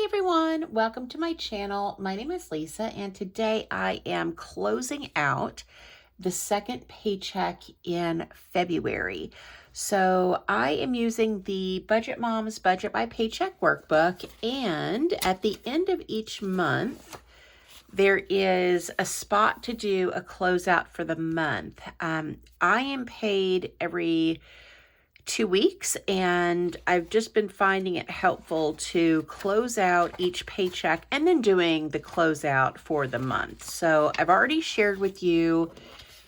Hi everyone, welcome to my channel. My name is Lisa and today I am closing out the second paycheck in February. So I am using the Budget Mom's Budget by Paycheck workbook, and at the end of each month there is a spot to do a closeout for the month. I am paid every 2 weeks, and I've just been finding it helpful to close out each paycheck and then doing the closeout for the month. So I've already shared with you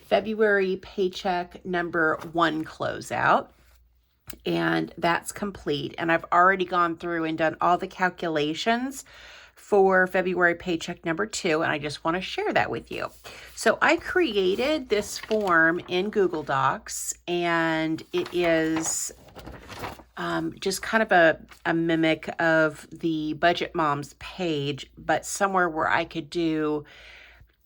February paycheck number 1 closeout, and that's complete. And I've already gone through and done all the calculations for February paycheck number 2, and I just want to share that with you. So I created this form in Google Docs, and it is just kind of a mimic of the Budget Moms page, but somewhere where I could do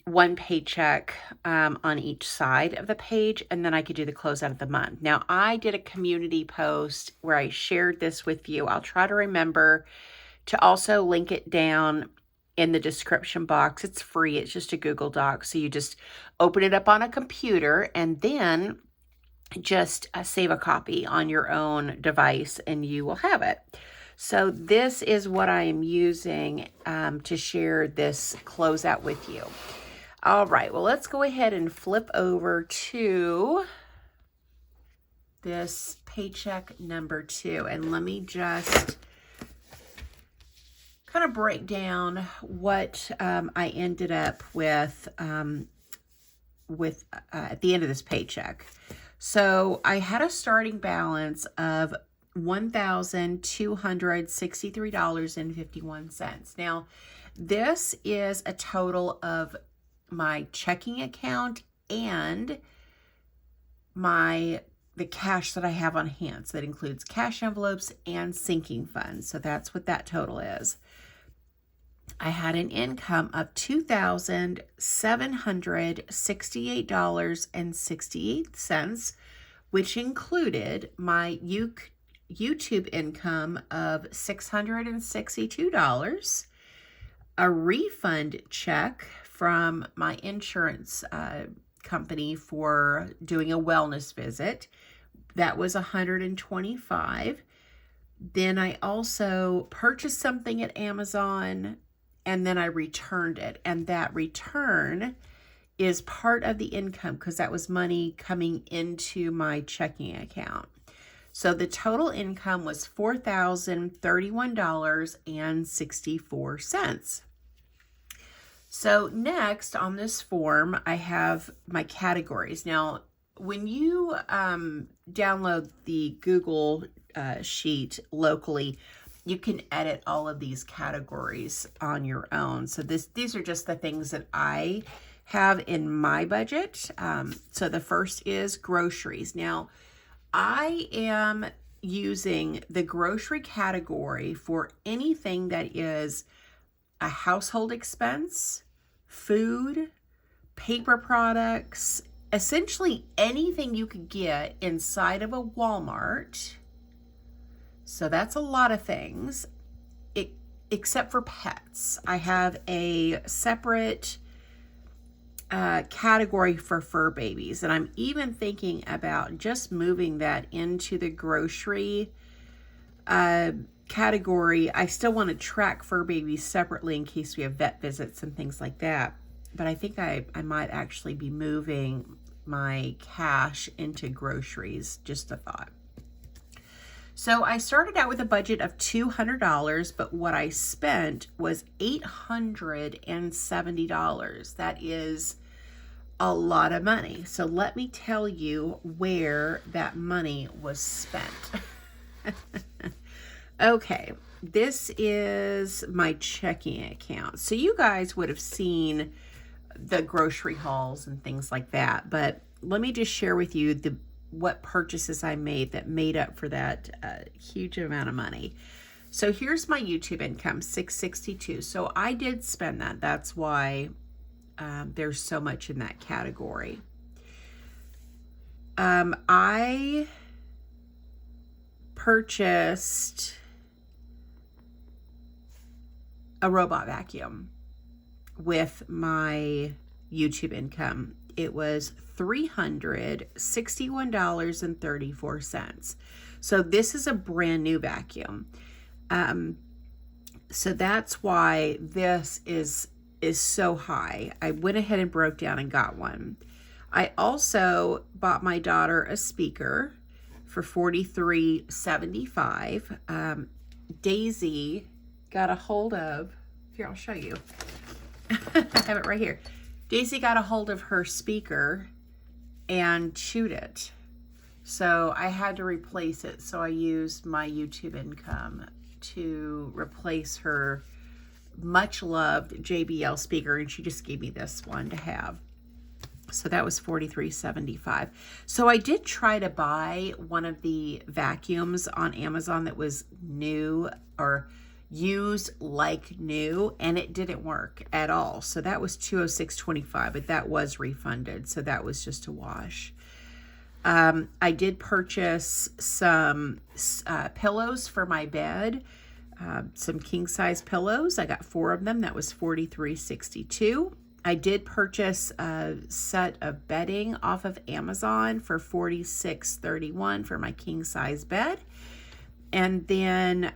one paycheck on each side of the page, and then I could do the closeout of the month. Now, I did a community post where I shared this with you. I'll try to remember to also link it down in the description box. It's free. It's just a Google Doc. So you just open it up on a computer and then just save a copy on your own device and you will have it. So this is what I am using to share this closeout with you. All right, well, let's go ahead and flip over to this paycheck number 2. And let me just kind of break down what I ended up with at the end of this paycheck. So I had a starting balance of $1,263.51. Now, this is a total of my checking account and the cash that I have on hand. So that includes cash envelopes and sinking funds. So that's what that total is. I had an income of $2,768.68, which included my YouTube income of $662, a refund check from my insurance company for doing a wellness visit. That was $125. Then I also purchased something at Amazon, and then I returned it. And that return is part of the income because that was money coming into my checking account. So the total income was $4,031.64. So next on this form, I have my categories. Now, when you download the Google sheet locally, you can edit all of these categories on your own. So these are just the things that I have in my budget. So the first is groceries. Now, I am using the grocery category for anything that is a household expense, food, paper products, essentially anything you could get inside of a Walmart. So that's a lot of things, except for pets. I have a separate category for fur babies, and I'm even thinking about just moving that into the grocery category. I still want to track fur babies separately in case we have vet visits and things like that. But I think I might actually be moving my cash into groceries, just a thought. So I started out with a budget of $200, but what I spent was $870. That is a lot of money. So let me tell you where that money was spent. Okay, this is my checking account. So you guys would have seen the grocery hauls and things like that, but let me just share with you what purchases I made that made up for that huge amount of money. So here's my YouTube income, $662. So I did spend that. That's why there's so much in that category. I purchased a robot vacuum with my YouTube income. It was $361.34. So this is a brand new vacuum. So that's why this is so high. I went ahead and broke down and got one. I also bought my daughter a speaker for $43.75. Daisy got a hold of, here, I'll show you. I have it right here. Daisy got a hold of her speaker and chewed it. So I had to replace it. So I used my YouTube income to replace her much loved JBL speaker, and she just gave me this one to have. So that was $43.75. So I did try to buy one of the vacuums on Amazon that was new or used like new, and it didn't work at all. So that was $206.25, but that was refunded. So that was just a wash. I did purchase some pillows for my bed, some king size pillows. I got 4 of them. That was $43.62. I did purchase a set of bedding off of Amazon for $46.31 for my king size bed. And then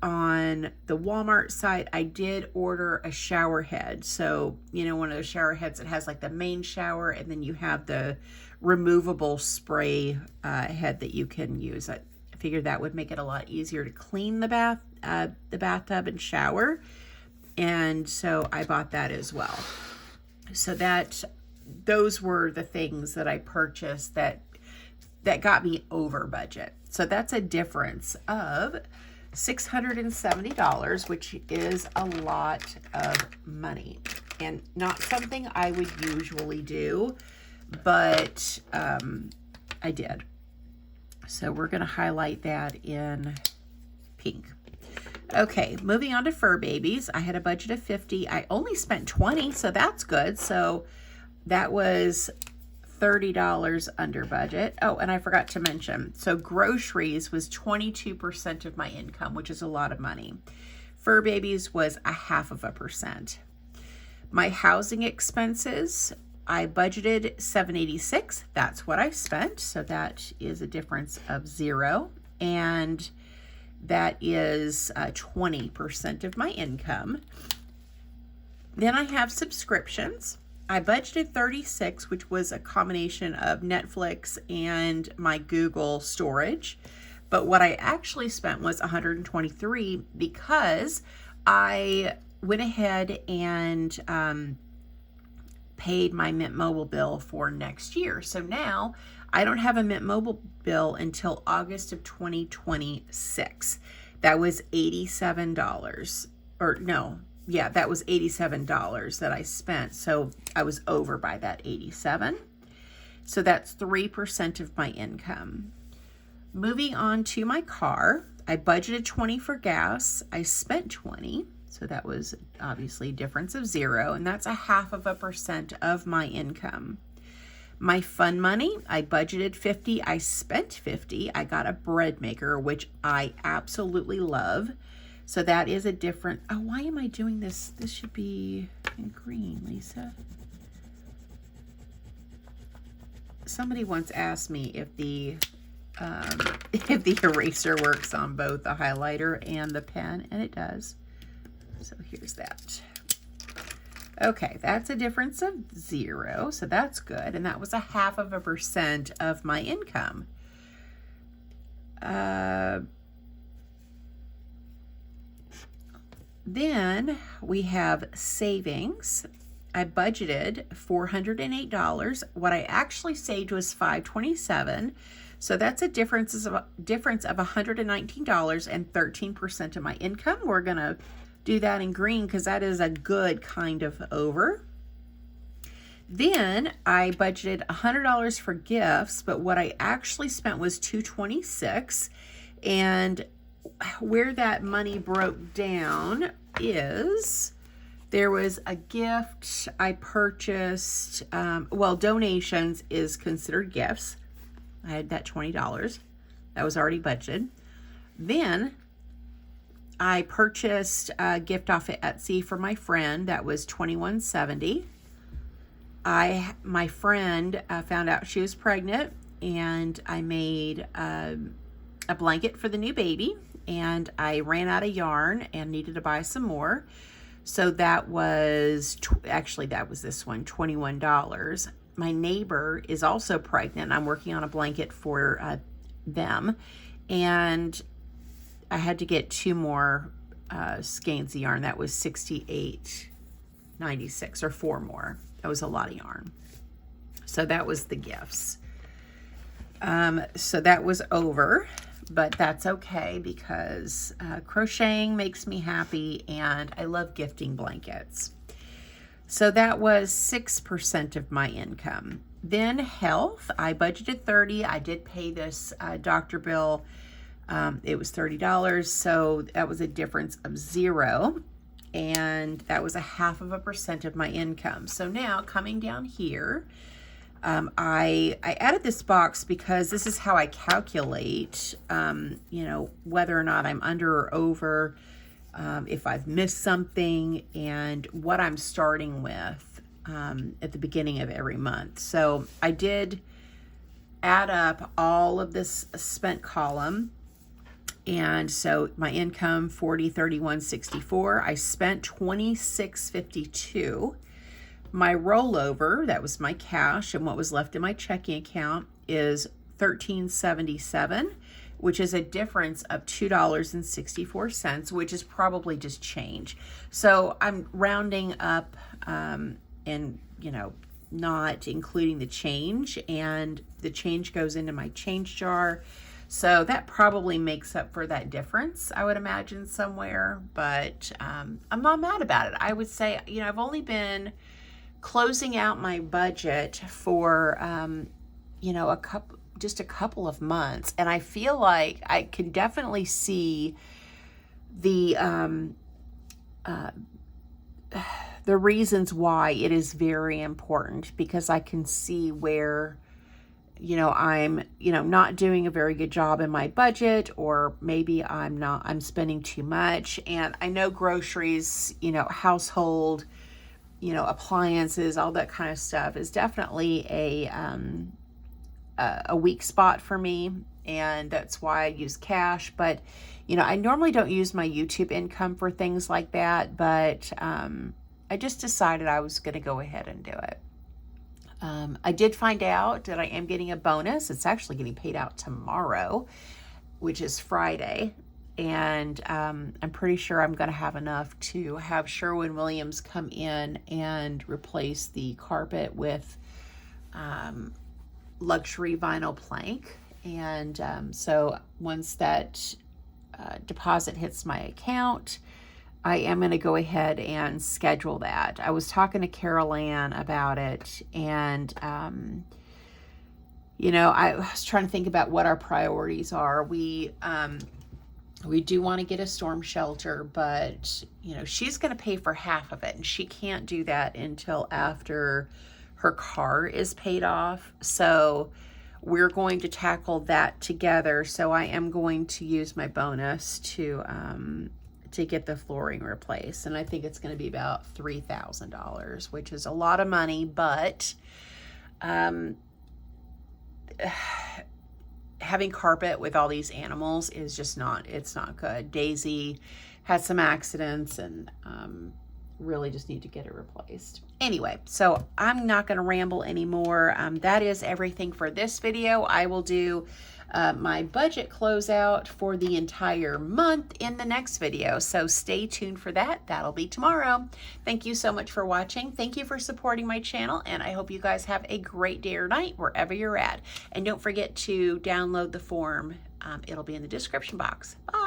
on the Walmart site, I did order a shower head. So, you know, one of those shower heads that has like the main shower, and then you have the removable spray head that you can use. I figured that would make it a lot easier to clean the bathtub and shower. And so I bought that as well. So those were the things that I purchased that got me over budget. So that's a difference of $670, which is a lot of money and not something I would usually do, but I did. So we're going to highlight that in pink. Okay, moving on to fur babies. I had a budget of $50. I only spent $20, so that's good. So that was $30 under budget. Oh, and I forgot to mention, so groceries was 22% of my income, which is a lot of money. Fur babies was 0.5%. My housing expenses, I budgeted $786. That's what I spent. So that is a difference of 0. And that is 20% of my income. Then I have subscriptions. I budgeted $36, which was a combination of Netflix and my Google storage. But what I actually spent was $123 because I went ahead and paid my Mint Mobile bill for next year. So now I don't have a Mint Mobile bill until August of 2026. That was $87. Or no, yeah, that was $87 that I spent. So I was over by that $87. So that's 3% of my income. Moving on to my car, I budgeted $20 for gas. I spent $20. So that was obviously a difference of 0. And that's 0.5% of my income. My fun money, I budgeted $50. I spent $50. I got a bread maker, which I absolutely love. So that is a different, oh, why am I doing this? This should be in green, Lisa. Somebody once asked me if the eraser works on both the highlighter and the pen, and it does. So here's that. Okay, that's a difference of 0, so that's good. And that was 0.5% of my income. Then we have savings. I budgeted $408. What I actually saved was $527. So that's a difference of $119 and 13% of my income. We're going to do that in green because that is a good kind of over. Then I budgeted $100 for gifts, but what I actually spent was $226. And where that money broke down is there was a gift I purchased. Well, donations is considered gifts. I had that $20. That was already budgeted. Then I purchased a gift off of Etsy for my friend. That was $21.70. My friend found out she was pregnant, and I made a blanket for the new baby, and I ran out of yarn and needed to buy some more. So that was, actually that was this one, $21. My neighbor is also pregnant. I'm working on a blanket for them, and I had to get 2 more skeins of yarn. That was $68.96, or 4 more. That was a lot of yarn. So that was the gifts. So that was over, but that's okay because crocheting makes me happy, and I love gifting blankets. So that was 6% of my income. Then health, I budgeted $30. I did pay this doctor bill. It was $30, so that was a difference of 0, and that was 0.5% of my income. So now coming down here, I added this box because this is how I calculate, whether or not I'm under or over, if I've missed something, and what I'm starting with at the beginning of every month. So I did add up all of this spent column. And so my income, 40, 31, 64. I spent 26.52. My rollover, that was my cash, and what was left in my checking account is $13.77, which is a difference of $2.64, which is probably just change. So I'm rounding up and, not including the change, and the change goes into my change jar. So that probably makes up for that difference, I would imagine, somewhere, but I'm not mad about it. I would say, I've only been closing out my budget for, a couple of months, and I feel like I can definitely see the reasons why it is very important, because I can see where I'm, not doing a very good job in my budget, or maybe I'm spending too much. And I know groceries, household, appliances, all that kind of stuff is definitely a weak spot for me. And that's why I use cash. But, I normally don't use my YouTube income for things like that, but I just decided I was going to go ahead and do it. I did find out that I am getting a bonus. It's actually getting paid out tomorrow, which is Friday. And I'm pretty sure I'm going to have enough to have Sherwin-Williams come in and replace the carpet with luxury vinyl plank. And so once that deposit hits my account, I am going to go ahead and schedule that. I was talking to Carol Ann about it, and, I was trying to think about what our priorities are. We do want to get a storm shelter, but, she's going to pay for half of it, and she can't do that until after her car is paid off. So we're going to tackle that together. So I am going to use my bonus to get the flooring replaced. And I think it's going to be about $3,000, which is a lot of money, but having carpet with all these animals is just it's not good. Daisy had some accidents, and really just need to get it replaced. Anyway, so I'm not going to ramble anymore. That is everything for this video. I will do my budget closeout for the entire month in the next video. So stay tuned for that. That'll be tomorrow. Thank you so much for watching. Thank you for supporting my channel, and I hope you guys have a great day or night wherever you're at. And don't forget to download the form. It'll be in the description box. Bye.